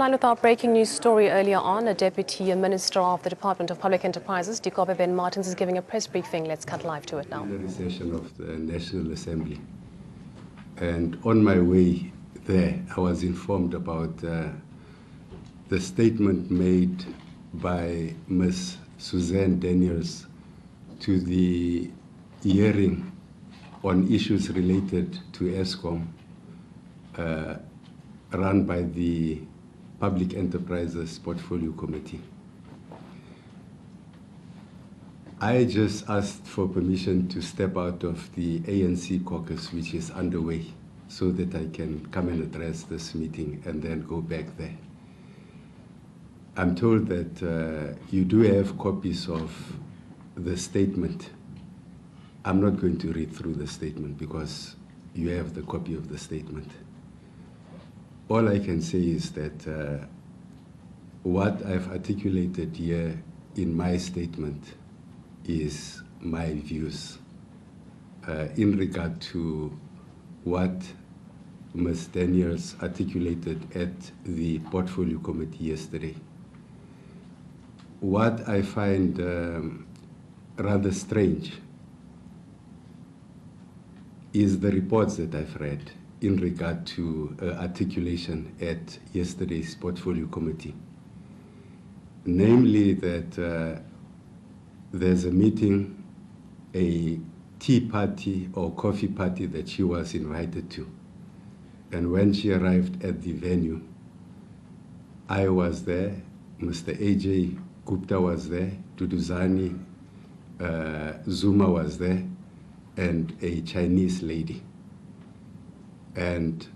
line with our breaking news story earlier on. A Deputy Minister of the Department of Public Enterprises, Dikobe Ben Martins, is giving a press briefing. Let's cut live to it now. The recession of the National Assembly. And on my way there, I was informed about the statement made by Ms. Suzanne Daniels to the hearing on issues related to ESCOM run by the Public Enterprises Portfolio Committee. I just asked for permission to step out of the ANC caucus, which is underway, so that I can come and address this meeting and then go back there. I'm told that you do have copies of the statement. I'm not going to read through the statement because you have the copy of the statement. All I can say is that what I've articulated here in my statement is my views in regard to what Ms. Daniels articulated at the Portfolio Committee yesterday. What I find rather strange is the reports that I've read in regard to articulation at yesterday's Portfolio Committee. Namely that there's a meeting, a tea party or coffee party that she was invited to. And when she arrived at the venue, I was there, Mr. A.J. Gupta was there, Duduzani Zuma was there, and a Chinese lady. And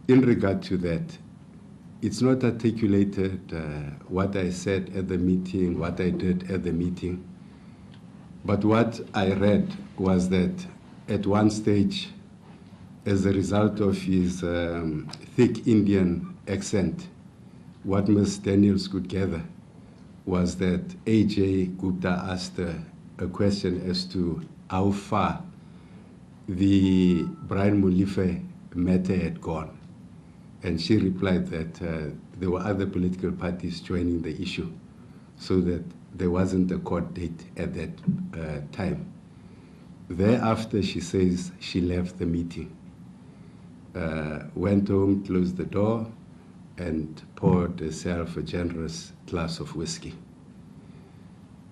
in regard to that, it's not articulated what I said at the meeting, what I did at the meeting. But what I read was that at one stage, as a result of his thick Indian accent, what Ms. Daniels could gather was that A.J. Gupta asked a question as to how far the Brian Molefe matter had gone. And she replied that there were other political parties joining the issue, so that there wasn't a court date at that time. Thereafter, she says she left the meeting, went home, closed the door, and poured herself a generous glass of whiskey.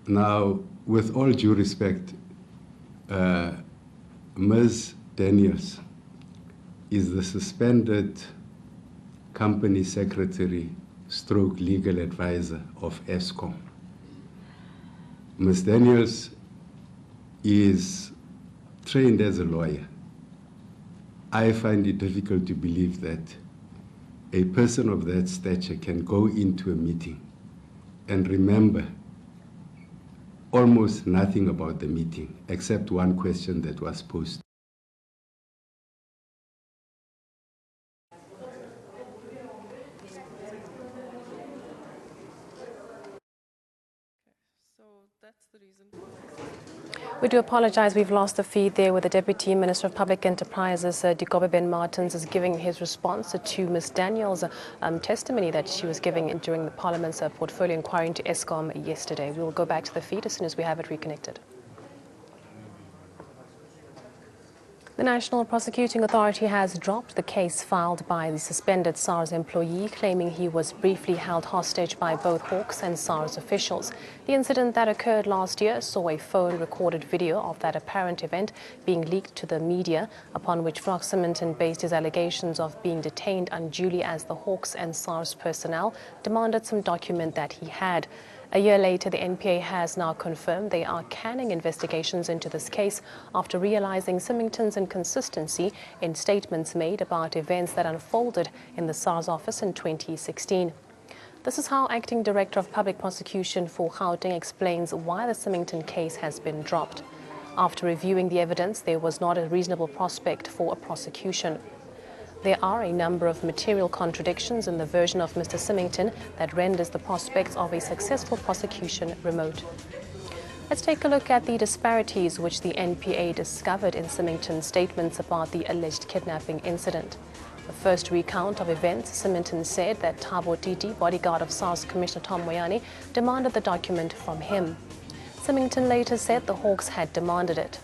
Now, with all due respect, Ms. Daniels is the suspended company secretary stroke legal advisor of ESCOM. Ms. Daniels is trained as a lawyer. I find it difficult to believe that a person of that stature can go into a meeting and remember almost nothing about the meeting, except one question that was posed. So that's the reason. We do apologize. We've lost the feed there with the Deputy Minister of Public Enterprises, Dikobe Ben Martins, is giving his response to Ms. Daniels' testimony that she was giving during the Parliament's portfolio inquiry into ESCOM yesterday. We will go back to the feed as soon as we have it reconnected. The National Prosecuting Authority has dropped the case filed by the suspended SARS employee, claiming he was briefly held hostage by both Hawks and SARS officials. The incident that occurred last year saw a phone-recorded video of that apparent event being leaked to the media, upon which Symington based his allegations of being detained unduly as the Hawks and SARS personnel demanded some document that he had. A year later, the NPA has now confirmed they are canning investigations into this case after realizing Symington's inconsistency in statements made about events that unfolded in the SARS office in 2016. This is how Acting Director of Public Prosecution for Gauteng explains why the Symington case has been dropped. After reviewing the evidence, there was not a reasonable prospect for a prosecution. There are a number of material contradictions in the version of Mr. Symington that renders the prospects of a successful prosecution remote. Let's take a look at the disparities which the NPA discovered in Symington's statements about the alleged kidnapping incident. The first recount of events, Symington said that Thabo Titi, bodyguard of SARS Commissioner Tom Moyane, demanded the document from him. Symington later said the Hawks had demanded it.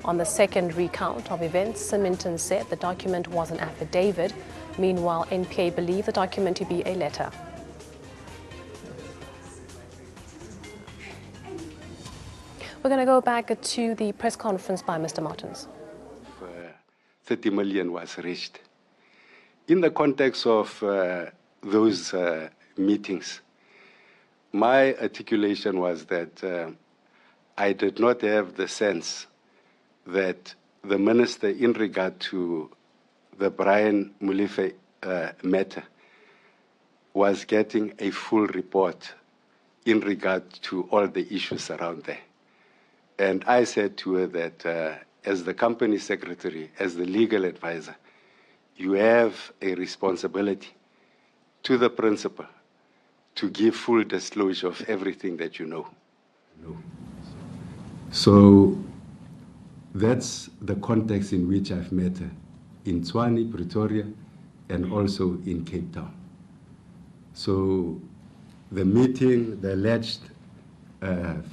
On the second recount of events, Symington said the document was an affidavit. Meanwhile, NPA believed the document to be a letter. We're going to go back to the press conference by Mr. Martins. 30 million was reached. In the context of those meetings, my articulation was that I did not have the sense that the minister, in regard to the Brian Molefe matter, was getting a full report in regard to all the issues around there. And I said to her that as the company secretary, as the legal advisor, you have a responsibility to the principal to give full disclosure of everything that you know. So that's the context in which I've met her, in Tshwane, Pretoria, and also in Cape Town. So the meeting, the alleged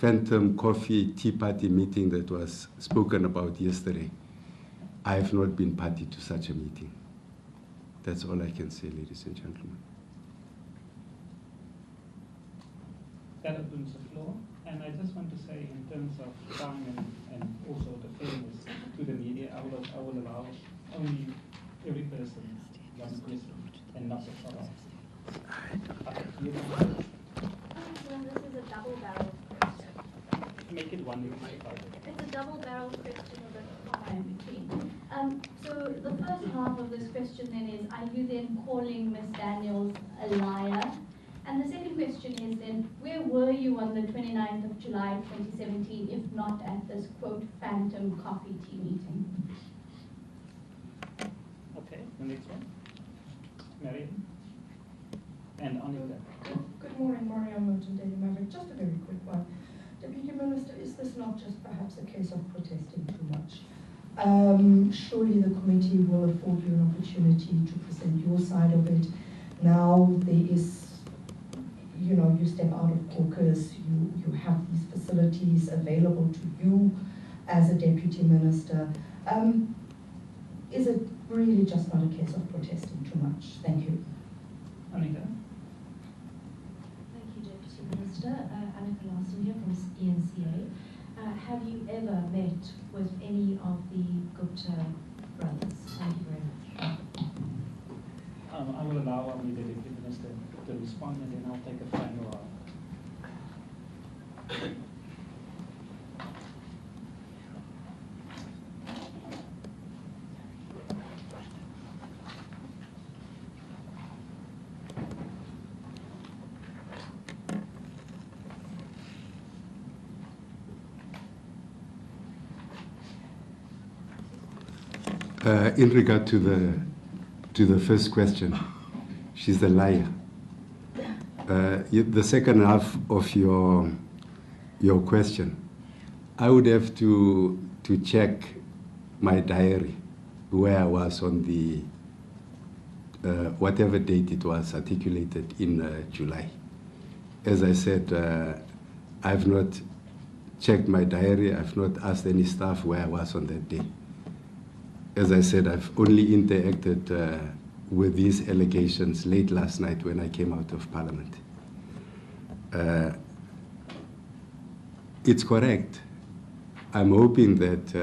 phantom coffee tea party meeting that was spoken about yesterday, I have not been party to such a meeting. That's all I can say, ladies and gentlemen. That opens the floor. And I just want to say, in terms of time and also the fairness to the media, I will allow only every person one question and not a follow-up. This is a double-barrel question. Make it one. It's a double-barrel question with a comma in between. So the first half of this question then is, are you then calling Ms. Daniels a liar? And the second question is then, where were you on the 29th of July 2017, if not at this, quote, phantom coffee tea meeting? Okay, the next one. Mariam. And Annika. Good morning, Mariam Merton, Daily Maverick. Just a very quick one. Deputy Minister, is this not just perhaps a case of protesting too much? Surely the committee will afford you an opportunity to present your side of it. Now there is, you know, you step out of caucus, you have these facilities available to you as a Deputy Minister. Is it really just not a case of protesting too much? Thank you. Annika. Thank you, Deputy Minister. Annika Larson here from ENCA. Have you ever met with any of the Gupta brothers? Thank you very much. I will allow only the Deputy Minister to respond, and then I'll take a final round. In regard to the first question, she's a liar. The second half of your question, I would have to check my diary where I was on the whatever date it was articulated in July. As I said, I've not checked my diary. I've not asked any staff where I was on that day. As I said, I've only interacted with these allegations late last night when I came out of Parliament. It's correct. I'm hoping that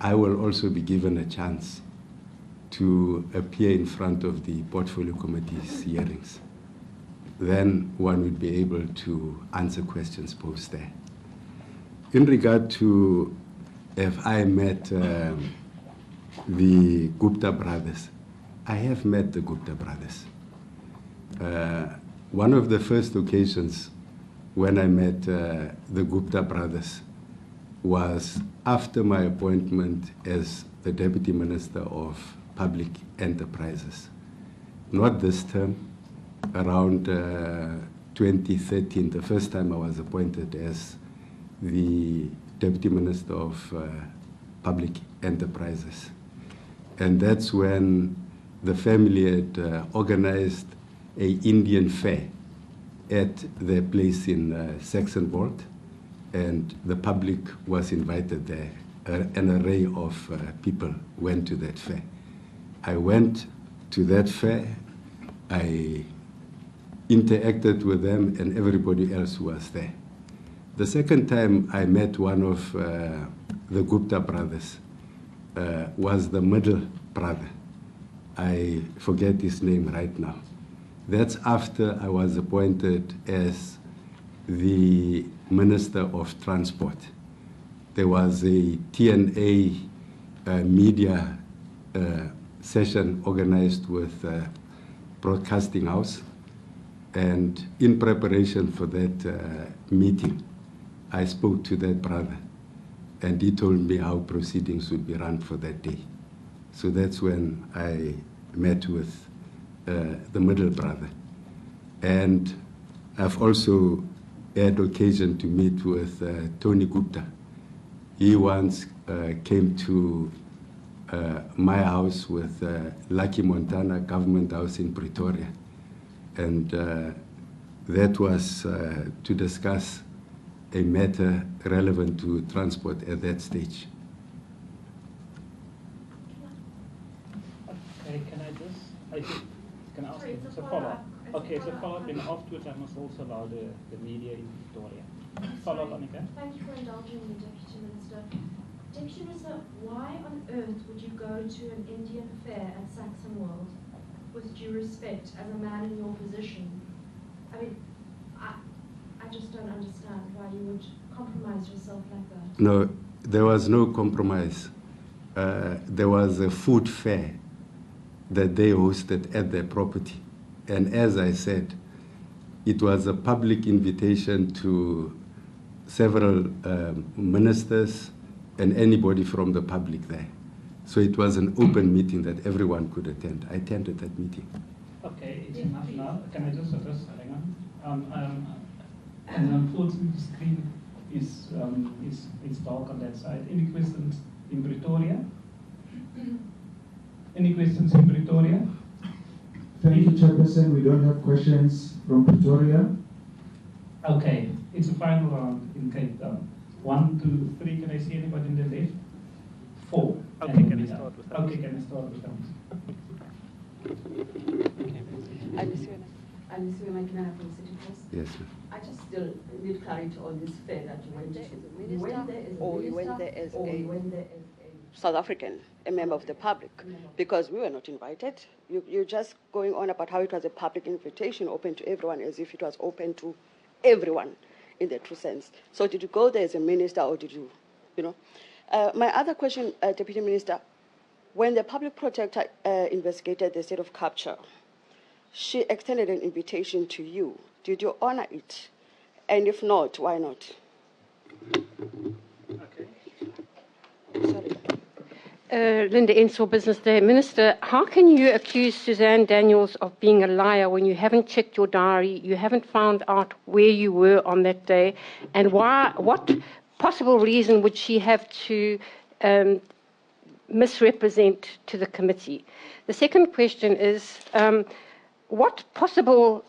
I will also be given a chance to appear in front of the Portfolio Committee's hearings. Then one would be able to answer questions posed there. In regard to if I met the Gupta brothers, I have met the Gupta brothers. One of the first occasions when I met the Gupta brothers was after my appointment as the Deputy Minister of Public Enterprises. Not this term, around 2013, the first time I was appointed as the Deputy Minister of Public Enterprises. And that's when the family had organized a Indian fair at their place in Saxonwold, and the public was invited there. An array of people went to that fair. I went to that fair. I interacted with them and everybody else who was there. The second time I met one of the Gupta brothers was the middle brother. I forget his name right now. That's after I was appointed as the Minister of Transport. There was a TNA media session organized with Broadcasting House, and in preparation for that meeting, I spoke to that brother, and he told me how proceedings would be run for that day. So that's when I met with the middle brother. And I've also had occasion to meet with Tony Gupta. He once came to my house with Lucky Montana Government House in Pretoria. And that was to discuss a matter relevant to transport at that stage. Okay, can I ask you, it's a follow-up. Okay, it's a follow-up, and afterwards I must also allow the media in Victoria. Follow-up, Annika? Thank you for indulging me, Deputy Minister. Deputy Minister, why on earth would you go to an Indian fair at Saxonwold, with due respect, as a man in your position? I mean, I just don't understand why you would compromise yourself like that. No, there was no compromise. There was a food fair that they hosted at their property. And as I said, it was a public invitation to several ministers and anybody from the public there. So it was an open meeting that everyone could attend. I attended that meeting. Okay, it's enough now. Can I just address, hang on. And unfortunately the screen is dark on that side. Any questions in Pretoria? Any questions in Pretoria? Thank you, Chairperson. We don't have questions from Pretoria. Okay, it's a final round in Cape Town. 1, 2, 3. Can I see anybody in the left? 4. Okay, can I start with that? Okay, can I start with them? Alice, can I have from City Post? Yes, sir. I just still need clarity on this fair that you went to. You went there as a or you minister, went there as or a you went there as a South African, a member of the public, because we were not invited. You're just going on about how it was a public invitation open to everyone, as if it was open to everyone in the true sense. So did you go there as a minister, or did you, My other question, Deputy Minister, when the public protector investigated the state of capture, she extended an invitation to you. Did you honor it? And if not, why not? Okay. Sorry. Linda Ensor, Business Day. Minister, how can you accuse Suzanne Daniels of being a liar when you haven't checked your diary, you haven't found out where you were on that day, and what possible reason would she have to misrepresent to the committee? The second question is, what possible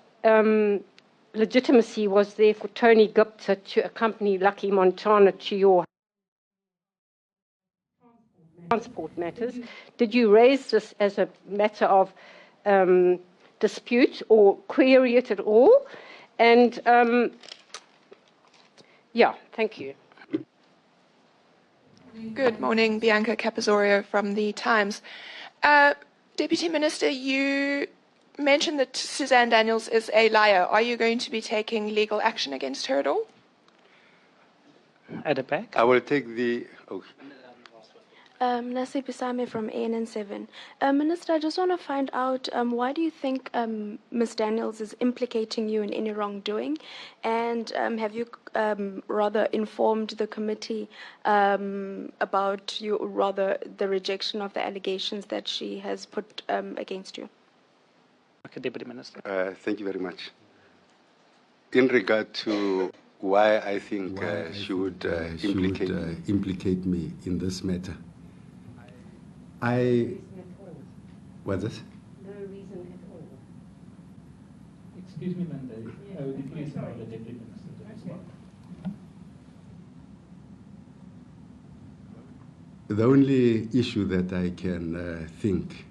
legitimacy was there for Tony Gupta to accompany Lucky Montana to your transport matters? Did you raise this as a matter of dispute or query it at all? And thank you. Good morning, Bianca Capozorio from The Times. Deputy Minister, you mentioned that Suzanne Daniels is a liar. Are you going to be taking legal action against her at all? At the back? I will take the... Nasi Pisame from ANN7. Minister, I just want to find out, why do you think Ms. Daniels is implicating you in any wrongdoing? And have you rather informed the committee about the rejection of the allegations that she has put against you? Okay, Deputy Minister. Thank you very much. In regard to why I think she would implicate me in this matter, what's this? Excuse me, Linda. I would be pleased to allow the Deputy Minister to respond. The only issue that I can think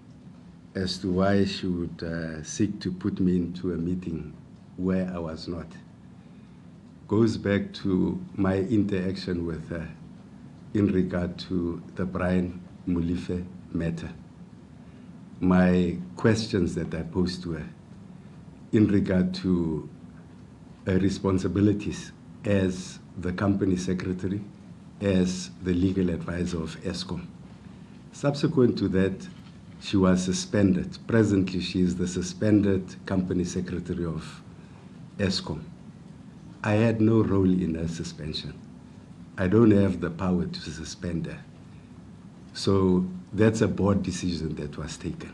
as to why she would seek to put me into a meeting where I was not goes back to my interaction with her in regard to the Brian Molefe matter. My questions that I posed to her in regard to her responsibilities as the company secretary, as the legal advisor of ESCOM. Subsequent to that, she was suspended. Presently, she is the suspended company secretary of ESCOM. I had no role in her suspension. I don't have the power to suspend her. So that's a board decision that was taken.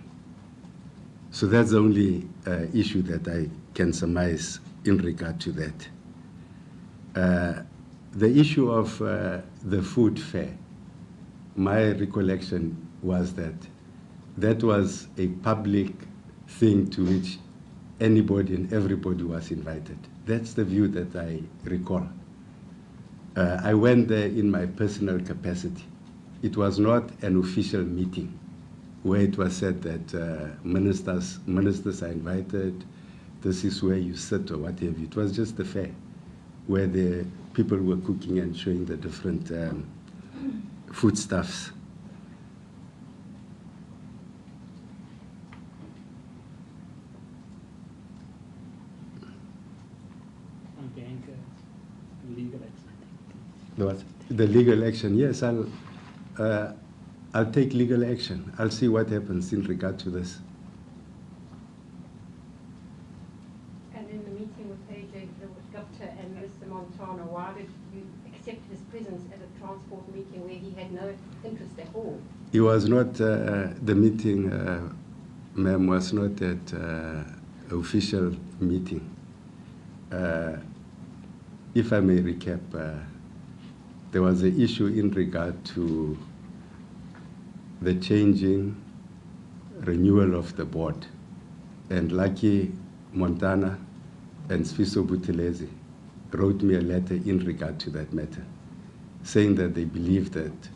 So that's the only issue that I can surmise in regard to that. The issue of the food fair, my recollection was that that was a public thing to which anybody and everybody was invited. That's the view that I recall. I went there in my personal capacity. It was not an official meeting where it was said that ministers are invited, this is where you sit or what have you. It was just a fair where the people were cooking and showing the different foodstuffs. Legal action. The legal action, yes, I'll take legal action. I'll see what happens in regard to this. And in the meeting with AJ Gupta and Mr. Montana, why did you accept his presence at a transport meeting where he had no interest at all? He was not, the meeting, ma'am, was not at official meeting. If I may recap, there was an issue in regard to the changing renewal of the board. And Lucky Montana and Sfiso Buthelezi wrote me a letter in regard to that matter, saying that they believed that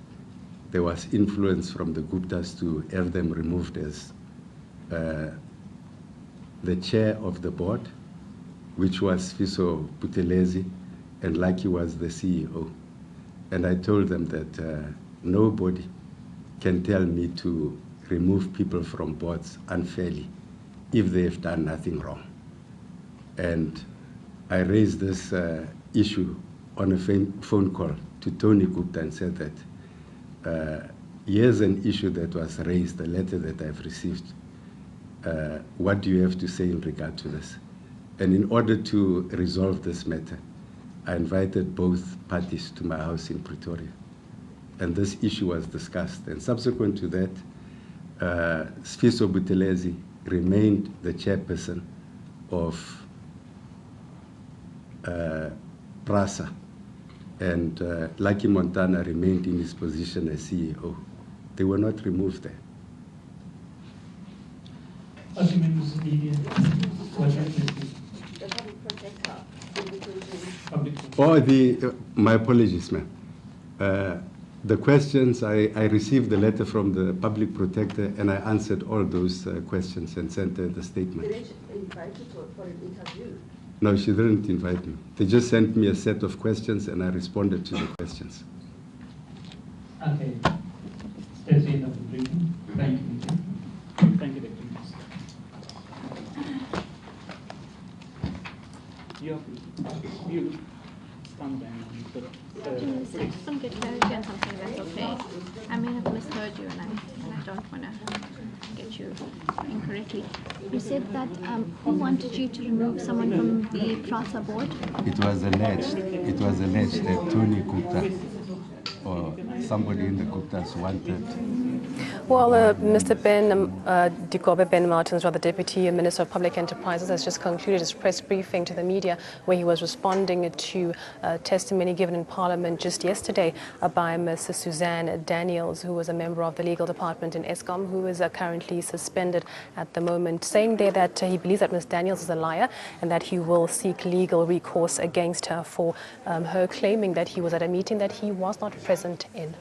there was influence from the Guptas to have them removed as the chair of the board, which was Sfiso Buthelezi, and Lucky was the CEO. And I told them that nobody can tell me to remove people from boards unfairly if they have done nothing wrong. And I raised this issue on a phone call to Tony Gupta and said that here's an issue that was raised, a letter that I've received. What do you have to say in regard to this? And in order to resolve this matter, I invited both parties to my house in Pretoria. And this issue was discussed. And subsequent to that, Sfiso Buthelezi remained the chairperson of PRASA. And Lucky Montana remained in his position as CEO. They were not removed there. My apologies, ma'am. The questions, I received the letter from the public protector and I answered all those questions and sent her the statement. Did they invite you for an interview? No, she didn't invite me. They just sent me a set of questions and I responded to the questions. Okay. That's the end of the briefing. Thank you. Thank you, Deputy Minister. You stand there and put it. Minister, I just want to get clarity on something, that's okay. I may have misheard you and I don't want to get you incorrectly. You said that who wanted you to remove someone from the PRASA board? It was alleged that Tony Gupta or somebody in the Guptas wanted. Well, Mr. Dikobe Ben Martins, the Deputy Minister of Public Enterprises, has just concluded his press briefing to the media where he was responding to testimony given in Parliament just yesterday by Ms. Suzanne Daniels, who was a member of the legal department in ESCOM, who is currently suspended at the moment, saying there that he believes that Ms. Daniels is a liar and that he will seek legal recourse against her for her claiming that he was at a meeting that he was not present in.